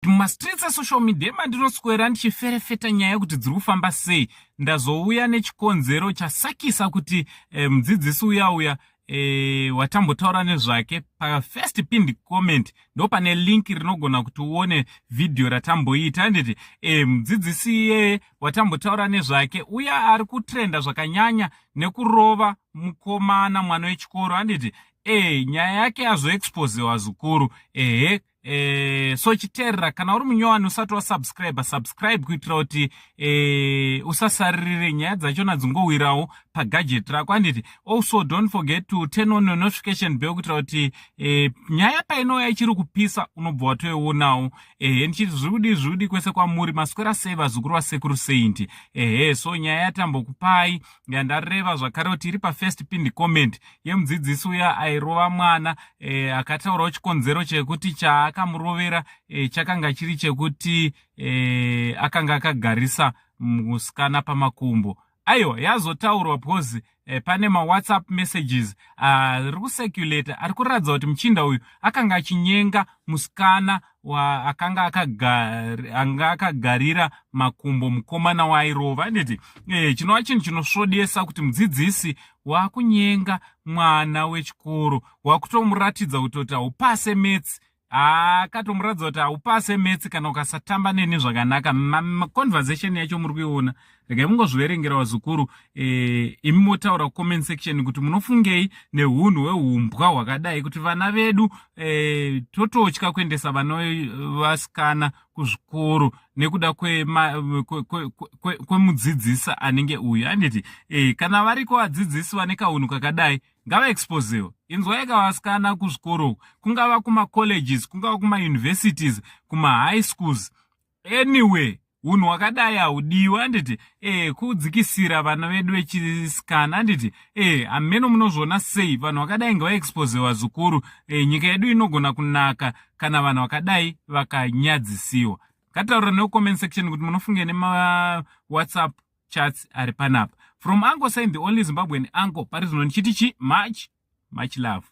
mumastreets esocial media mandinoswera ndichiferefeta nyaya yekuti dziri kufamba sei. Ndazouya nechikonzero chasakisa kuti mudzidzisi uya watambotaura nezvake pa first pinned comment ndo pane link rinogona kuti uone video ratamboita. Handiti mudzidzisi iye watambotaura nezvake uya ari kutrenda zvakanyanya nekurova mukomana mwana wechikoro. Handiti nyaya yake azoexposewa zvikuru. So chiterera kana uri munyowani usati wasubscribe kuitira kuti usasaririre nyaya dzachona dzingowirawo pagadget rako. Handiti also don't forget to turn on your notification bell kuitira kuti nyaya painouya ichiri kupisa unobva watoionawo. Ndichiti zvirudi kwese kwamuri maswera seva zukuru vasekuru saint. So nyaya yatambokupai yandareva zvakare kuti iri pa1st pinned comment yemudzidzisi uya airova mwana akataurawo chikonzero chekuti chaakamurovera chakanga chiri chekuti akanga akagarisa musikana pamakumbo. Aiwa yazotaurwa because pane mawhatsapp messages ari kucirculate ari kuratidza kuti muchinda uyu akanga achinyenga musikana akanga akagarira makumbo mukomana wairova. Handiti chinova chinhu chinosvodesa kuti mudzidzisi wakunyenga mwana wechikoro, wakutomuratidza kuti haupase metsi. Akatomuratidza kuti haupase metsi kana ukasatamba neni zvakanaka. Conversation yacho muri kuiona. Regai mungozviverengerawo zvikuru imi motaura comment section kuti munofungei neunhu hweumbwa hwakadai kuti vana vedu tototya kuendesa vana vasikana kuzvikoro nekuda kwemudzidzisi anenge uyu. Handiti kana variko vadzidzisi vane kaunhu kakadai ngavaexposewo. Inzwai vasikana kuzvikoro, kungava kuma-colleges, kungava kuma-universities, kuma-high schools, anyway unhu hwakadai haudiwa. Handiti kudzikisira vana vedu vechisikana. Handiti ameno munozviona sei vanhu vakadai ngavaexposewa zvikuru. Nyika yedu inogona kunaka kana vanhu vakadai vakanyadzisiwa. Ngataura neocomment section kuti munofunge nema-whatsapp chats ari panapa. From Uncle Saint, the only Zimbabwean uncle, Paris Nonchitichi, much love.